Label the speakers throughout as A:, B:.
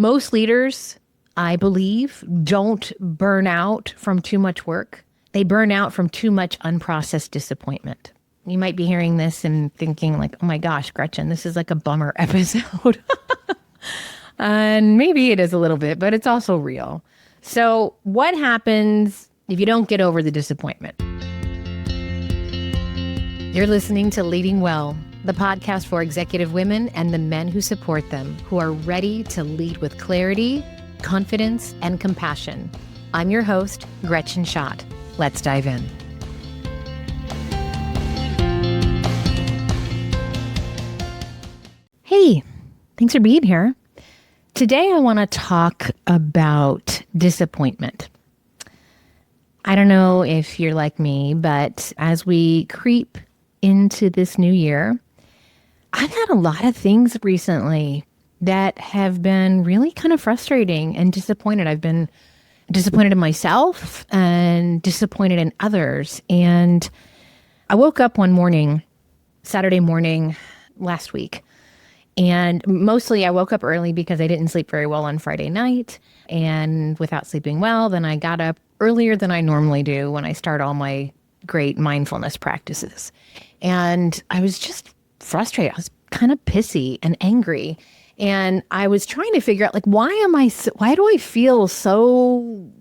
A: Most leaders, I believe, don't burn out from too much work. They burn out from too much unprocessed disappointment. You might be hearing this and thinking like, oh my gosh, Gretchen, this is like a bummer episode. And maybe it is a little bit, but it's also real. So what happens if you don't get over the disappointment? You're listening to Leading Well, the podcast for executive women and the men who support them, who are ready to lead with clarity, confidence, and compassion. I'm your host, Gretchen Schott. Let's dive in. Hey, thanks for being here. Today, I want to talk about disappointment. I don't know if you're like me, but as we creep into this new year, I've had a lot of things recently that have been really kind of frustrating and disappointed. I've been disappointed in myself and disappointed in others. And I woke up one morning, Saturday morning last week, and mostly I woke up early because I didn't sleep very well on Friday night. And without sleeping well, then I got up earlier than I normally do when I start all my great mindfulness practices. And I was just frustrated. I was kind of pissy and angry. And I was trying to figure out, like, why do I feel so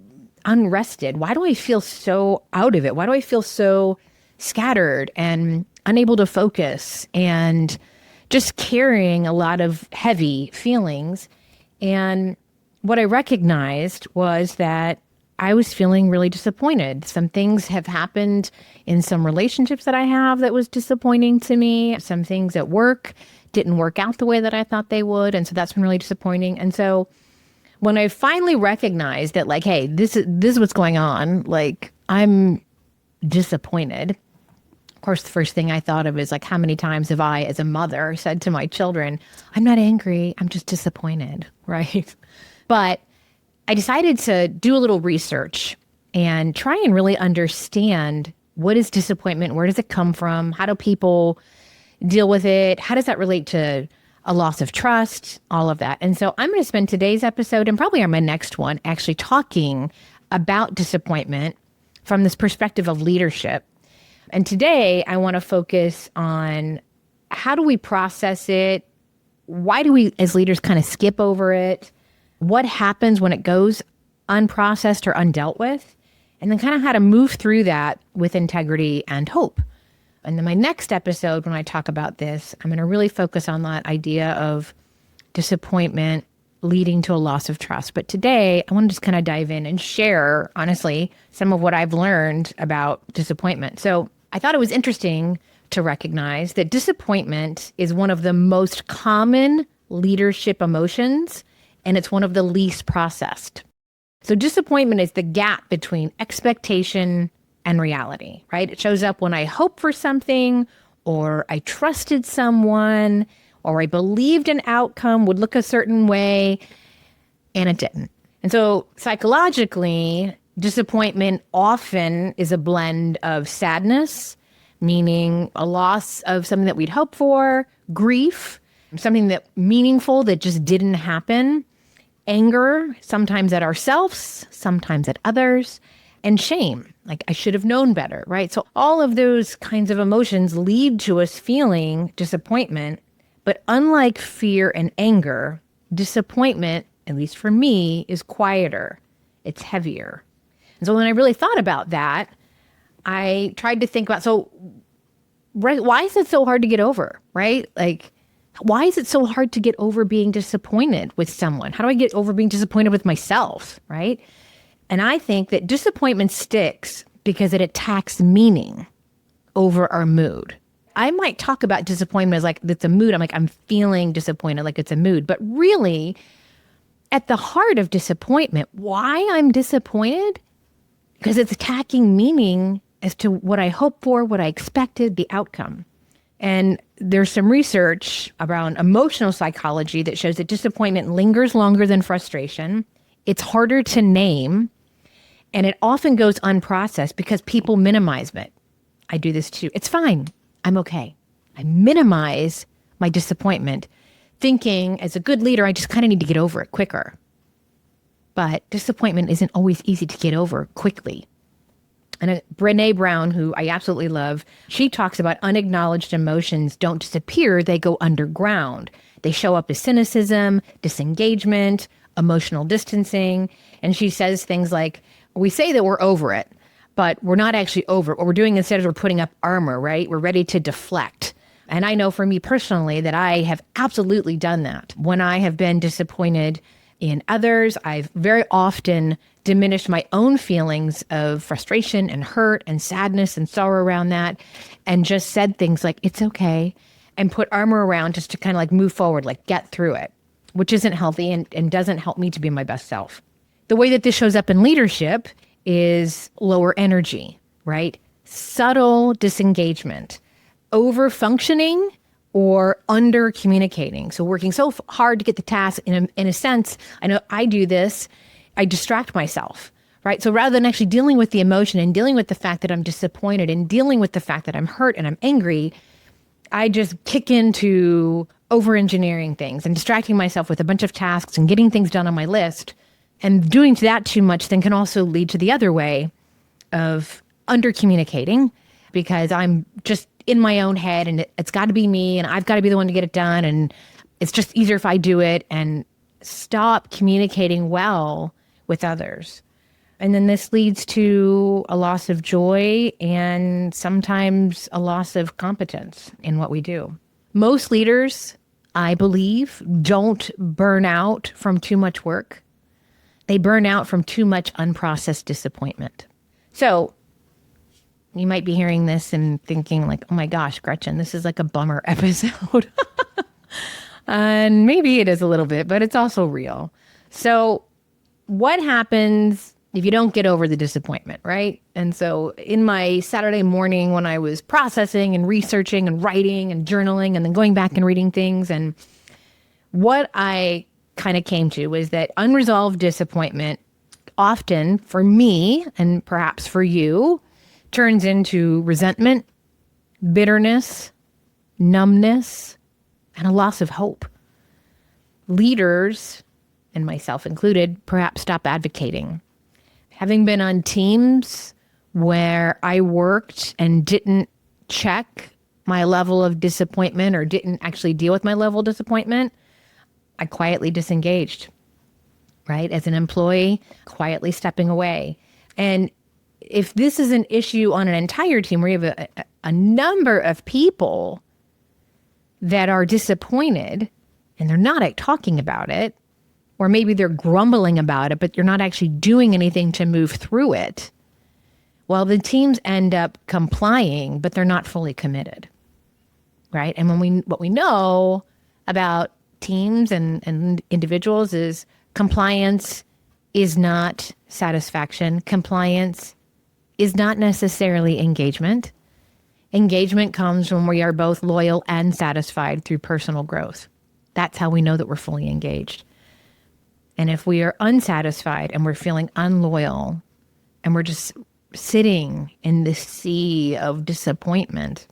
A: unrested? Why do I feel so out of it? Why do I feel so scattered and unable to focus and just carrying a lot of heavy feelings? And what I recognized was that I was feeling really disappointed. Some things have happened in some relationships that I have that was disappointing to me. Some things at work didn't work out the way that I thought they would. And so that's been really disappointing. And so when I finally recognized that, like, hey, this is what's going on, like, I'm disappointed. Of course, the first thing I thought of is, like, how many times have I, as a mother, said to my children, I'm not angry, I'm just disappointed, right? But I decided to do a little research and try and really understand, what is disappointment? Where does it come from? How do people deal with it? How does that relate to a loss of trust? All of that. And so I'm going to spend today's episode and probably on my next one actually talking about disappointment from this perspective of leadership. And today I want to focus on, how do we process it? Why do we as leaders kind of skip over it? What happens when it goes unprocessed or undealt with? And then kind of how to move through that with integrity and hope. And then my next episode, when I talk about this, I'm going to really focus on that idea of disappointment leading to a loss of trust. But today, I want to just kind of dive in and share, honestly, some of what I've learned about disappointment. So I thought it was interesting to recognize that disappointment is one of the most common leadership emotions, and it's one of the least processed. So disappointment is the gap between expectation and reality, right? It shows up when I hope for something, or I trusted someone, or I believed an outcome would look a certain way, and it didn't. And so psychologically, disappointment often is a blend of sadness, meaning a loss of something that we'd hoped for, grief, something that meaningful that just didn't happen, anger, sometimes at ourselves, sometimes at others, and shame, like I should have known better, right? So all of those kinds of emotions lead to us feeling disappointment. But unlike fear and anger, disappointment, at least for me, is quieter. It's heavier. And so when I really thought about that, I tried to think about, so why is it so hard to get over, right? Like, why is it so hard to get over being disappointed with someone? How do I get over being disappointed with myself, right? And I think that disappointment sticks because it attacks meaning over our mood. I might talk about disappointment as like, it's a mood. I'm feeling disappointed, like it's a mood. But really, at the heart of disappointment, why I'm disappointed? Because it's attacking meaning as to what I hoped for, what I expected, the outcome. And there's some research around emotional psychology that shows that disappointment lingers longer than frustration. It's harder to name, and it often goes unprocessed because people minimize it. I do this too. It's fine. I'm okay. I minimize my disappointment thinking as a good leader, I just kind of need to get over it quicker. But disappointment isn't always easy to get over quickly. And Brené Brown, who I absolutely love, she talks about unacknowledged emotions don't disappear, they go underground. They show up as cynicism, disengagement, emotional distancing. And she says things like, we say that we're over it, but we're not actually over it. What we're doing instead is we're putting up armor, right? We're ready to deflect. And I know for me personally that I have absolutely done that. When I have been disappointed in others, I've very often diminished my own feelings of frustration and hurt and sadness and sorrow around that, and just said things like, it's okay, and put armor around just to kind of like move forward, like get through it, which isn't healthy and doesn't help me to be my best self. The way that this shows up in leadership is lower energy, right? Subtle disengagement, over functioning or under communicating. So working so hard to get the task, in a sense, I know I do this, I distract myself, right? So rather than actually dealing with the emotion and dealing with the fact that I'm disappointed and dealing with the fact that I'm hurt and I'm angry, I just kick into over-engineering things and distracting myself with a bunch of tasks and getting things done on my list. And doing that too much then can also lead to the other way of under-communicating, because I'm just in my own head and it's got to be me and I've got to be the one to get it done. And it's just easier if I do it, and stop communicating well with others. And then this leads to a loss of joy and sometimes a loss of competence in what we do. Most leaders, I believe, don't burn out from too much work. They burn out from too much unprocessed disappointment. So you might be hearing this and thinking like, oh my gosh, Gretchen, this is like a bummer episode. And maybe it is a little bit, but it's also real. So what happens if you don't get over the disappointment, right? And so in my Saturday morning when I was processing and researching and writing and journaling and then going back and reading things, and what I kind of came to was that unresolved disappointment often, for me and perhaps for you, turns into resentment, bitterness, numbness, and a loss of hope. Leaders, and myself included, perhaps stop advocating. Having been on teams where I worked and didn't check my level of disappointment or didn't actually deal with my level of disappointment, I quietly disengaged, right? As an employee, quietly stepping away. And if this is an issue on an entire team where you have a number of people that are disappointed and they're not talking about it, or maybe they're grumbling about it, but you're not actually doing anything to move through it, well, the teams end up complying, but they're not fully committed, right? And what we know about teams and individuals is compliance is not satisfaction. Compliance is not necessarily engagement. Engagement comes when we are both loyal and satisfied through personal growth. That's how we know that we're fully engaged. And if we are unsatisfied and we're feeling unloyal and we're just sitting in this sea of disappointment,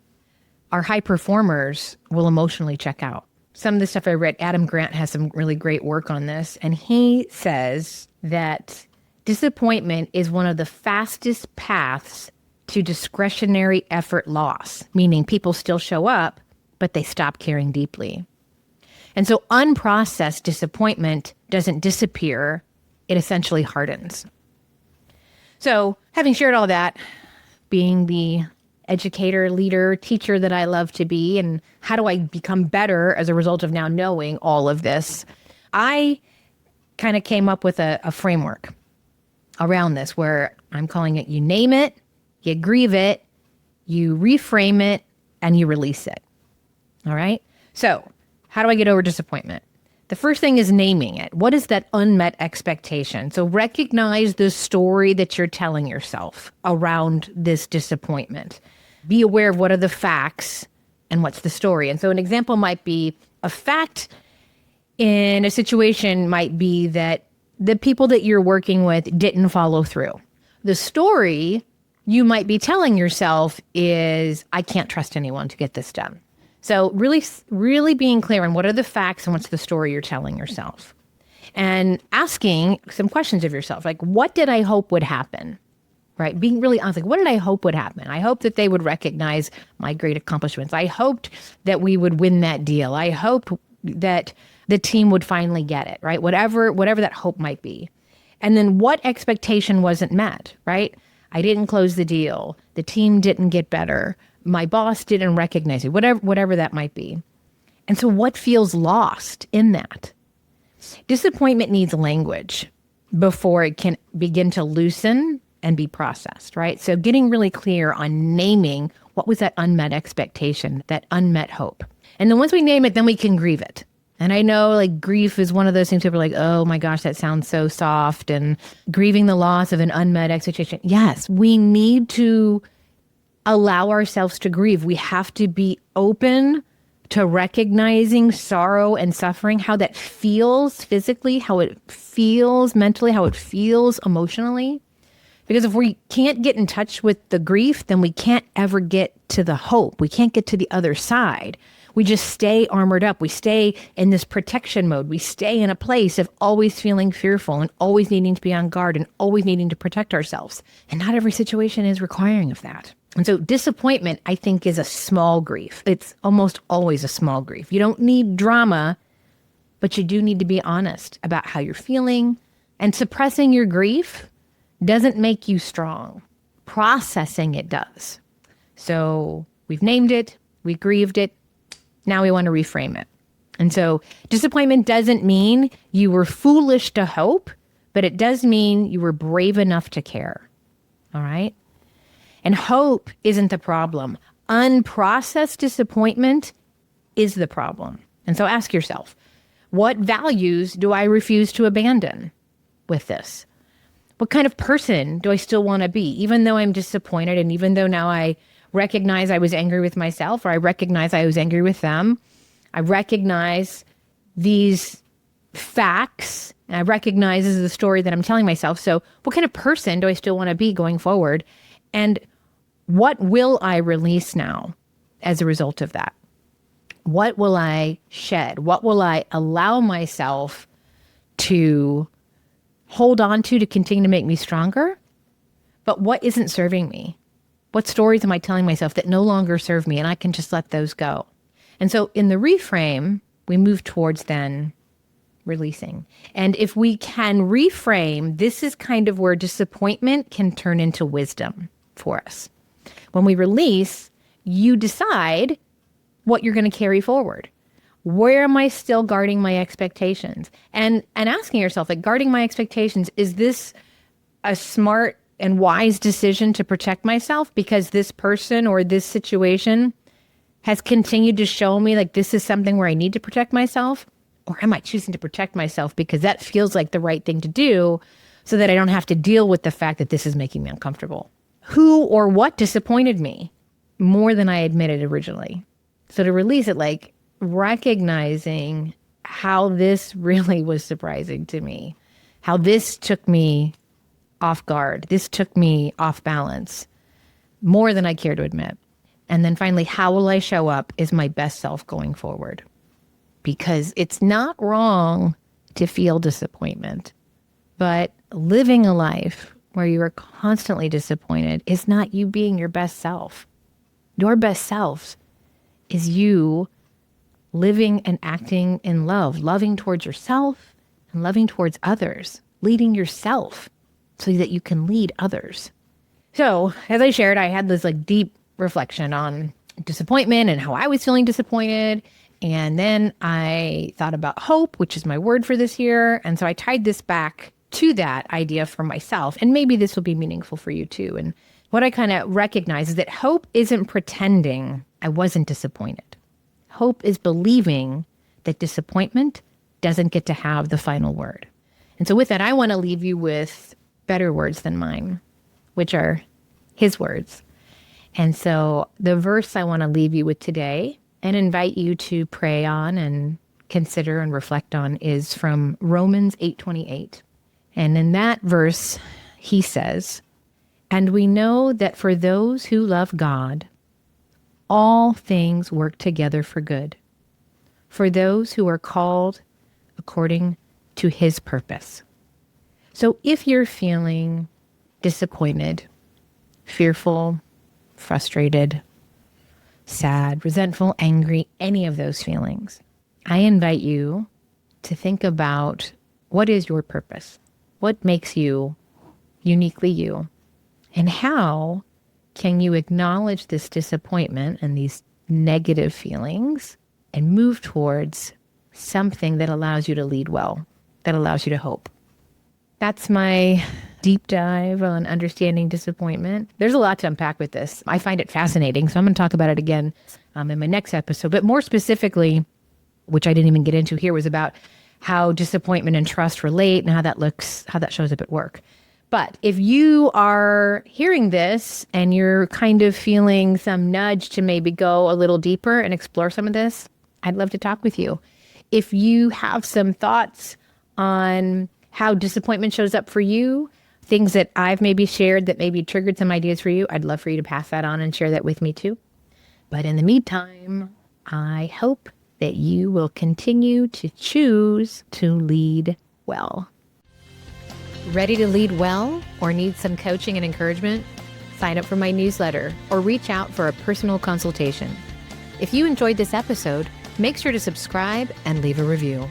A: our high performers will emotionally check out. Some of the stuff I read, Adam Grant has some really great work on this, and he says that disappointment is one of the fastest paths to discretionary effort loss, meaning people still show up, but they stop caring deeply. And so unprocessed disappointment doesn't disappear, it essentially hardens. So having shared all that, being the educator, leader, teacher that I love to be, and how do I become better as a result of now knowing all of this, I kind of came up with a framework around this where I'm calling it, you name it, you grieve it, you reframe it, and you release it. All right? So how do I get over disappointment? The first thing is naming it. What is that unmet expectation? So recognize the story that you're telling yourself around this disappointment. Be aware of what are the facts and what's the story. And so an example might be a fact in a situation might be that the people that you're working with didn't follow through. The story you might be telling yourself is, I can't trust anyone to get this done. So really being clear on what are the facts and what's the story you're telling yourself. And asking some questions of yourself, like, what did I hope would happen? Right? Being really honest, like, what did I hope would happen? I hoped that they would recognize my great accomplishments. I hoped that we would win that deal. I hoped that the team would finally get it, right? Whatever that hope might be. And then what expectation wasn't met, right? I didn't close the deal. The team didn't get better. My boss didn't recognize me, whatever that might be. And so what feels lost in that? Disappointment needs language before it can begin to loosen and be processed, right? So getting really clear on naming what was that unmet expectation, that unmet hope. And then once we name it, then we can grieve it. And I know like grief is one of those things people are like, oh my gosh, that sounds so soft, and grieving the loss of an unmet expectation. Yes, we need to allow ourselves to grieve. We have to be open to recognizing sorrow and suffering, how that feels physically, how it feels mentally, how it feels emotionally. Because if we can't get in touch with the grief, then we can't ever get to the hope. We can't get to the other side. We just stay armored up. We stay in this protection mode. We stay in a place of always feeling fearful and always needing to be on guard and always needing to protect ourselves. And not every situation is requiring of that. And so disappointment, I think, is a small grief. It's almost always a small grief. You don't need drama, but you do need to be honest about how you're feeling. And suppressing your grief doesn't make you strong. Processing it does. So we've named it, we grieved it, now we want to reframe it. And so disappointment doesn't mean you were foolish to hope, but it does mean you were brave enough to care. All right? And hope isn't the problem. Unprocessed disappointment is the problem. And so ask yourself, what values do I refuse to abandon with this? What kind of person do I still want to be? Even though I'm disappointed, and even though now I recognize I was angry with myself, or I recognize I was angry with them, I recognize these facts, and I recognize this is the story that I'm telling myself. So what kind of person do I still want to be going forward? And what will I release now as a result of that? What will I shed? What will I allow myself to hold on to continue to make me stronger? But what isn't serving me? What stories am I telling myself that no longer serve me, and I can just let those go? And so in the reframe, we move towards then releasing. And if we can reframe, this is kind of where disappointment can turn into wisdom for us. When we release, you decide what you're going to carry forward. Where am I still guarding my expectations? And asking yourself, like, guarding my expectations, is this a smart and wise decision to protect myself because this person or this situation has continued to show me like this is something where I need to protect myself? Or am I choosing to protect myself because that feels like the right thing to do so that I don't have to deal with the fact that this is making me uncomfortable? Who or what disappointed me more than I admitted originally? So to release it, like recognizing how this really was surprising to me, how this took me off guard, this took me off balance more than I care to admit. And then finally, how will I show up as my best self going forward? Because it's not wrong to feel disappointment, but living a life where you are constantly disappointed is not you being your best self. Your best self is you living and acting in love, loving towards yourself and loving towards others, leading yourself so that you can lead others. So as I shared, I had this like deep reflection on disappointment and how I was feeling disappointed. And then I thought about hope, which is my word for this year. And so I tied this back to that idea for myself. And maybe this will be meaningful for you too. And what I kind of recognize is that hope isn't pretending I wasn't disappointed. Hope is believing that disappointment doesn't get to have the final word. And so with that, I want to leave you with better words than mine, which are his words. And so the verse I want to leave you with today and invite you to pray on and consider and reflect on is from Romans 8:28. And in that verse, he says, "And we know that for those who love God, all things work together for good, for those who are called according to his purpose. So if you're feeling disappointed, fearful, frustrated, sad, resentful, angry, any of those feelings, I invite you to think about, what is your purpose? What makes you uniquely you? And how can you acknowledge this disappointment and these negative feelings and move towards something that allows you to lead well, that allows you to hope? That's my deep dive on understanding disappointment. There's a lot to unpack with this. I find it fascinating, so I'm going to talk about it again in my next episode. But more specifically, which I didn't even get into here, was about how disappointment and trust relate and how that shows up at work. But if you are hearing this and you're kind of feeling some nudge to maybe go a little deeper and explore some of this, I'd love to talk with you. If you have some thoughts on how disappointment shows up for you, things that I've maybe shared that maybe triggered some ideas for you, I'd love for you to pass that on and share that with me too. But in the meantime, I hope that you will continue to choose to lead well. Ready to lead well or need some coaching and encouragement? Sign up for my newsletter or reach out for a personal consultation. If you enjoyed this episode, make sure to subscribe and leave a review.